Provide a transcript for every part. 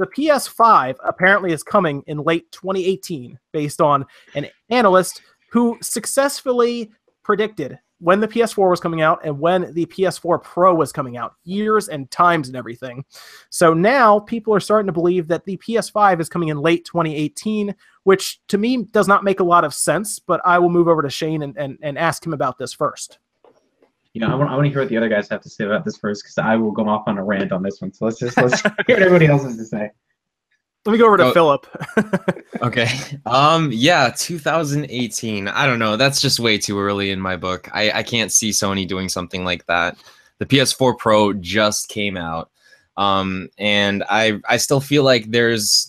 the PS5 apparently is coming in late 2018, based on an analyst who successfully predicted when the PS4 was coming out and when the PS4 Pro was coming out, years and times and everything. So now people are starting to believe that the PS5 is coming in late 2018, which to me does not make a lot of sense, but I will move over to Shane and ask him about this first. I want to hear what the other guys have to say about this first, because I will go off on a rant on this one. So let's hear what everybody else has to say. Let me go over to Philip. Okay. Yeah, 2018. I don't know. That's just way too early in my book. I can't see Sony doing something like that. The PS4 Pro just came out. And I still feel like there's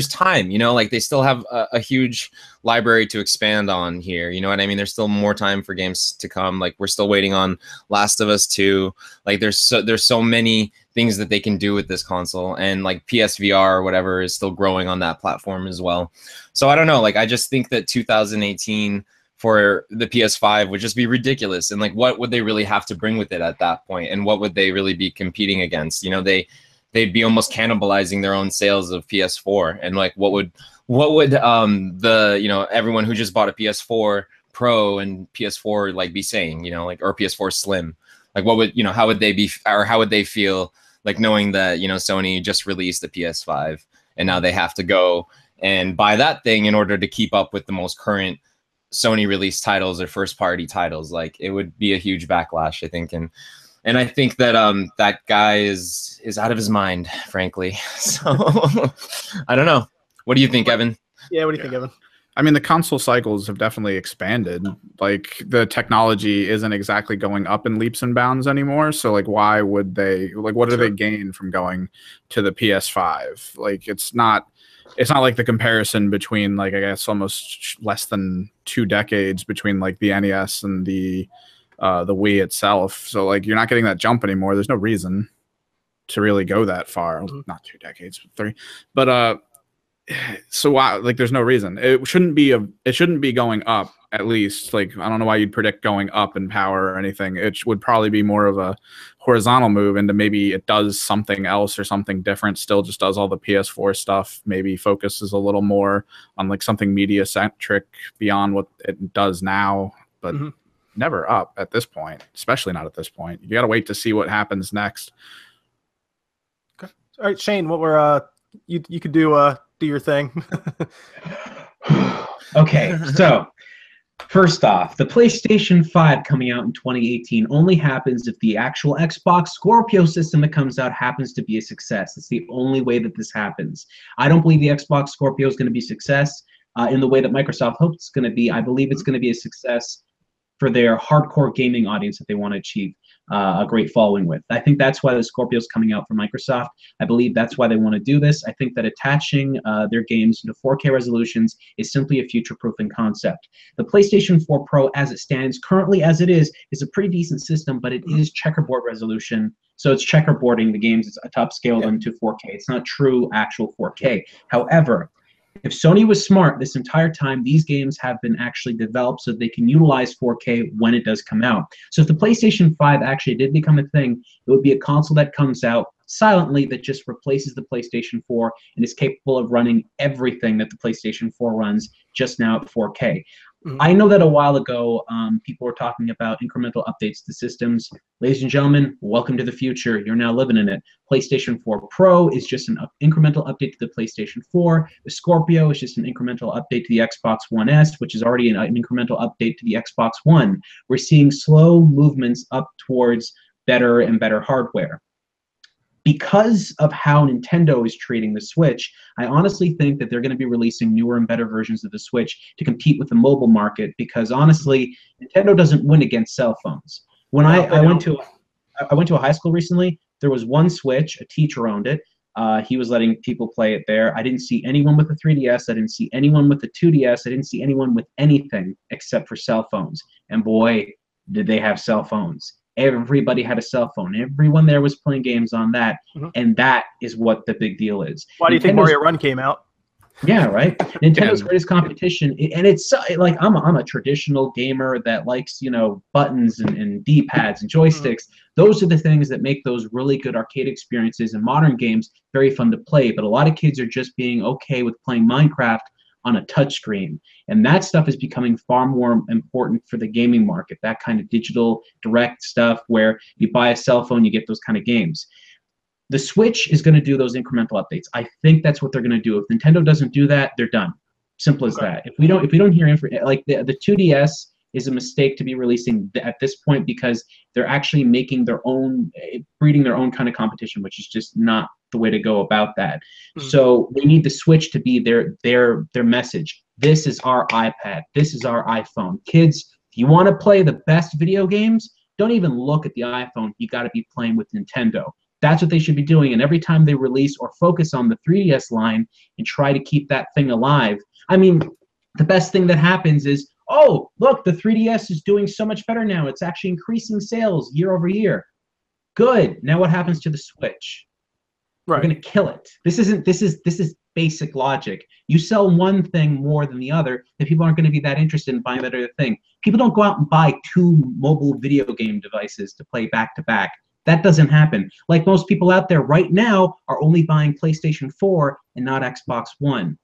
time, you know, like they still have a huge library to expand on here. You know what I mean? There's still more time for games to come. Like we're still waiting on Last of Us 2. Like there's so many things that they can do with this console, and like PSVR or whatever is still growing on that platform as well. So I don't know. Like I just think that 2018 for the PS5 would just be ridiculous. And like, what would they really have to bring with it at that point? And what would they really be competing against? You know, they'd be almost cannibalizing their own sales of PS4. And like, what would the, you know, everyone who just bought a PS4 Pro and PS4 like be saying, you know, like, or PS4 Slim, like what would, you know, how would they be, or how would they feel like knowing that, you know, Sony just released the PS5 and now they have to go and buy that thing in order to keep up with the most current Sony released titles or first party titles? Like it would be a huge backlash, I think. And I think that that guy is out of his mind, frankly. So I don't know. What do you think, Evan? Yeah, what do you think, Evan? I mean, the console cycles have definitely expanded. Like the technology isn't exactly going up in leaps and bounds anymore. So like, why would they, like, what do they gain from going to the PS5? Like, it's not like the comparison between, like, I guess almost less than 2 decades between like the NES and the Wii itself. So like, you're not getting that jump anymore. There's no reason to really go that far. Mm-hmm. Not 2 decades, but 3. But so why? Like, there's no reason. It shouldn't be going up. At least, like, I don't know why you'd predict going up in power or anything. It would probably be more of a horizontal move into maybe it does something else or something different. Still just does all the PS4 stuff. Maybe focuses a little more on like something media centric beyond what it does now. But never up at this point, especially not at this point. You got to wait to see what happens next. Okay. All right, Shane, what were you could do your thing. Okay, so first off, the PlayStation 5 coming out in 2018 only happens if the actual Xbox Scorpio system that comes out happens to be a success. It's the only way that this happens. I don't believe the Xbox Scorpio is going to be a success in the way that Microsoft hopes it's going to be. I believe it's going to be a success for their hardcore gaming audience that they want to achieve a great following with. I think that's why the Scorpio is coming out from Microsoft. I believe that's why they want to do this. I think that attaching their games to 4K resolutions is simply a future-proofing concept. The PlayStation 4 Pro, as it stands, currently as it is a pretty decent system, but it is checkerboard resolution. So it's checkerboarding the games. It's to upscale them to 4K. It's not true actual 4K. However, if Sony was smart this entire time, these games have been actually developed so they can utilize 4K when it does come out. So if the PlayStation 5 actually did become a thing, it would be a console that comes out silently that just replaces the PlayStation 4 and is capable of running everything that the PlayStation 4 runs just now at 4K. I know that a while ago, people were talking about incremental updates to systems. Ladies and gentlemen, welcome to the future. You're now living in it. PlayStation 4 Pro is just an incremental update to the PlayStation 4. The Scorpio is just an incremental update to the Xbox One S, which is already an incremental update to the Xbox One. We're seeing slow movements up towards better and better hardware. Because of how Nintendo is treating the Switch, I honestly think that they're going to be releasing newer and better versions of the Switch to compete with the mobile market, because honestly, Nintendo doesn't win against cell phones. When I went to a high school recently, there was one Switch, a teacher owned it. He was letting people play it there. I didn't see anyone with a 3DS. I didn't see anyone with a 2DS. I didn't see anyone with anything except for cell phones. And boy, did they have cell phones. Everybody had a cell phone. Everyone there was playing games on that, and that is what the big deal is. Why do you think Mario Run came out? Yeah, right. Nintendo's greatest competition, and it's like I'm a traditional gamer that likes, you know, buttons and D-pads and joysticks. Those are the things that make those really good arcade experiences in modern games very fun to play. But a lot of kids are just being okay with playing Minecraft on a touchscreen, and that stuff is becoming far more important for the gaming market. That kind of digital direct stuff where you buy a cell phone, you get those kind of games. The Switch is going to do those incremental updates. I think that's what they're going to do. If Nintendo doesn't do that, they're done. Simple as that. If we don't hear like the 2DS is a mistake to be releasing at this point because they're actually making their own, breeding their own kind of competition, which is just not the way to go about that. So we need the Switch to be their message. This is our iPad. This is our iPhone. Kids, if you want to play the best video games, don't even look at the iPhone. You got to be playing with Nintendo. That's what they should be doing. And every time they release or focus on the 3DS line and try to keep that thing alive, I mean, the best thing that happens is, oh, look, the 3DS is doing so much better now. It's actually increasing sales year over year. Good. Now what happens to the Switch? Right. We're going to kill it. This is basic logic. You sell one thing more than the other, then people aren't going to be that interested in buying that other thing. People don't go out and buy 2 mobile video game devices to play back to back. That doesn't happen. Like most people out there right now are only buying PlayStation 4 and not Xbox One.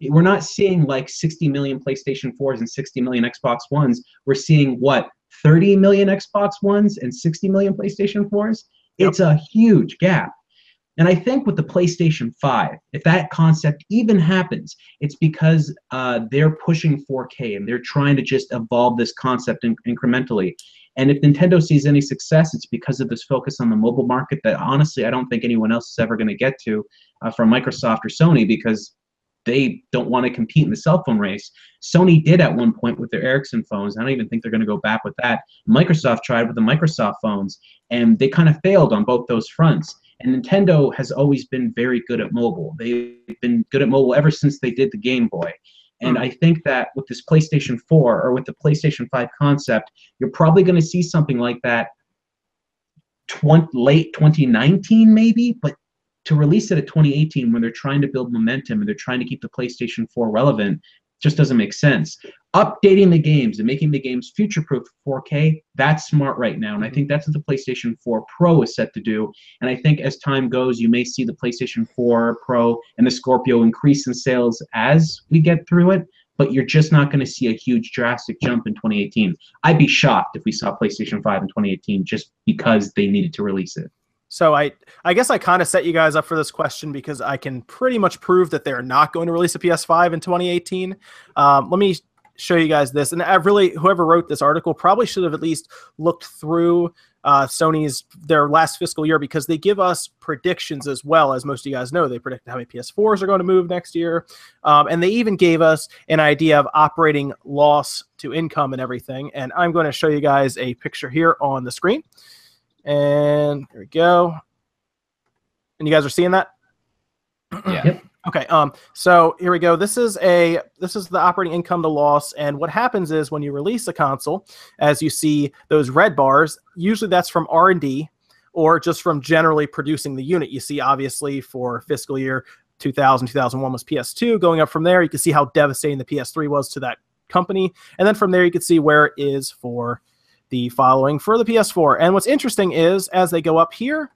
We're not seeing like 60 million PlayStation 4s and 60 million Xbox Ones. We're seeing what, 30 million Xbox Ones and 60 million PlayStation 4s? Yep. It's a huge gap. And I think with the PlayStation 5, if that concept even happens, it's because they're pushing 4K and they're trying to just evolve this concept incrementally. And if Nintendo sees any success, it's because of this focus on the mobile market that honestly I don't think anyone else is ever going to get to from Microsoft or Sony, because they don't want to compete in the cell phone race. Sony did at one point with their Ericsson phones. I don't even think they're going to go back with that. Microsoft tried with the Microsoft phones, and they kind of failed on both those fronts. And Nintendo has always been very good at mobile. They've been good at mobile ever since they did the Game Boy. And I think that with this PlayStation 4 or with the PlayStation 5 concept, you're probably going to see something like that late 2019 maybe, but to release it at 2018 when they're trying to build momentum and they're trying to keep the PlayStation 4 relevant just doesn't make sense. Updating the games and making the games future-proof for 4K, that's smart right now. And I think that's what the PlayStation 4 Pro is set to do. And I think as time goes, you may see the PlayStation 4 Pro and the Scorpio increase in sales as we get through it, but you're just not going to see a huge drastic jump in 2018. I'd be shocked if we saw PlayStation 5 in 2018 just because they needed to release it. So I guess I kind of set you guys up for this question because I can pretty much prove that they're not going to release a PS5 in 2018. Let me show you guys this. And I really, whoever wrote this article probably should have at least looked through their last fiscal year, because they give us predictions as well. As most of you guys know, they predict how many PS4s are going to move next year. And they even gave us an idea of operating loss to income and everything. And I'm going to show you guys a picture here on the screen. And here we go. And you guys are seeing that? Yeah. Yep. Okay. So here we go. This is the operating income to loss. And what happens is when you release a console, as you see those red bars, usually that's from R&D or just from generally producing the unit. You see, obviously, for fiscal year 2000, 2001 was PS2. Going up from there, you can see how devastating the PS3 was to that company. And then from there, you can see where it is for the following for the PS4. And what's interesting is as they go up here,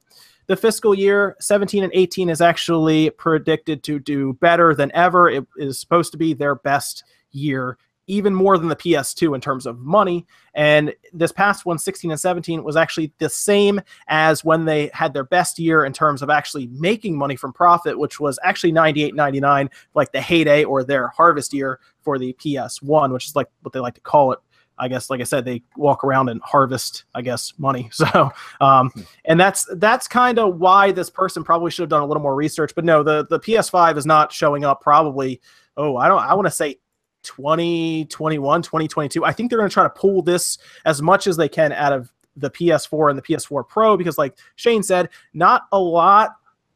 the fiscal year 17 and 18 is actually predicted to do better than ever. It is supposed to be their best year, even more than the PS2 in terms of money. And this past one, 16 and 17, was actually the same as when they had their best year in terms of actually making money from profit, which was actually 98, 99, like the heyday or their harvest year for the PS1, which is like what they like to call it. I guess, like I said, they walk around and harvest, I guess, money. So, and that's kind of why this person probably should have done a little more research. But no, the PS5 is not showing up probably, I want to say 2021, 2022. I think they're going to try to pull this as much as they can out of the PS4 and the PS4 Pro, because like Shane said, not a lot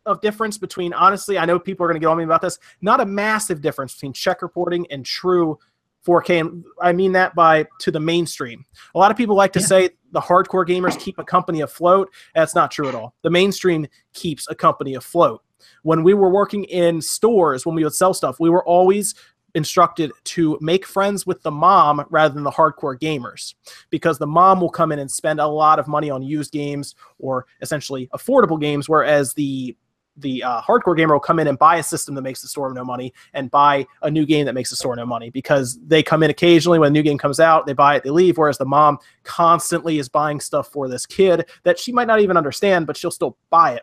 of difference between, honestly, I know people are going to get on me about this, not a massive difference between check reporting and true 4K, and I mean that by to the mainstream. A lot of people like to say the hardcore gamers keep a company afloat. That's not true at all. The mainstream keeps a company afloat. When we were working in stores, when we would sell stuff, we were always instructed to make friends with the mom rather than the hardcore gamers, because the mom will come in and spend a lot of money on used games or essentially affordable games, whereas the hardcore gamer will come in and buy a system that makes the store no money and buy a new game that makes the store no money, because they come in occasionally when a new game comes out, they buy it, they leave, whereas the mom constantly is buying stuff for this kid that she might not even understand, but she'll still buy it.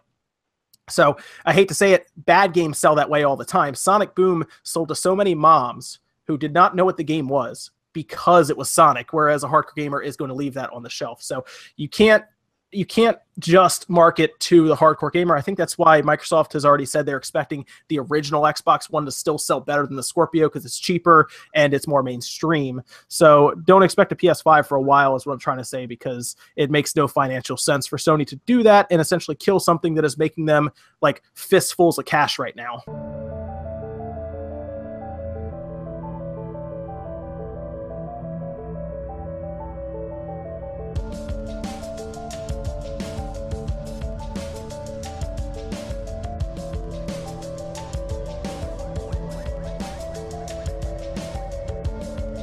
So I hate to say it, bad games sell that way all the time. Sonic Boom sold to so many moms who did not know what the game was because it was Sonic, whereas a hardcore gamer is going to leave that on the shelf. So you can't just market to the hardcore gamer. I think that's why Microsoft has already said they're expecting the original Xbox One to still sell better than the Scorpio because it's cheaper and it's more mainstream. So don't expect a PS5 for a while is what I'm trying to say, because it makes no financial sense for Sony to do that and essentially kill something that is making them like fistfuls of cash right now.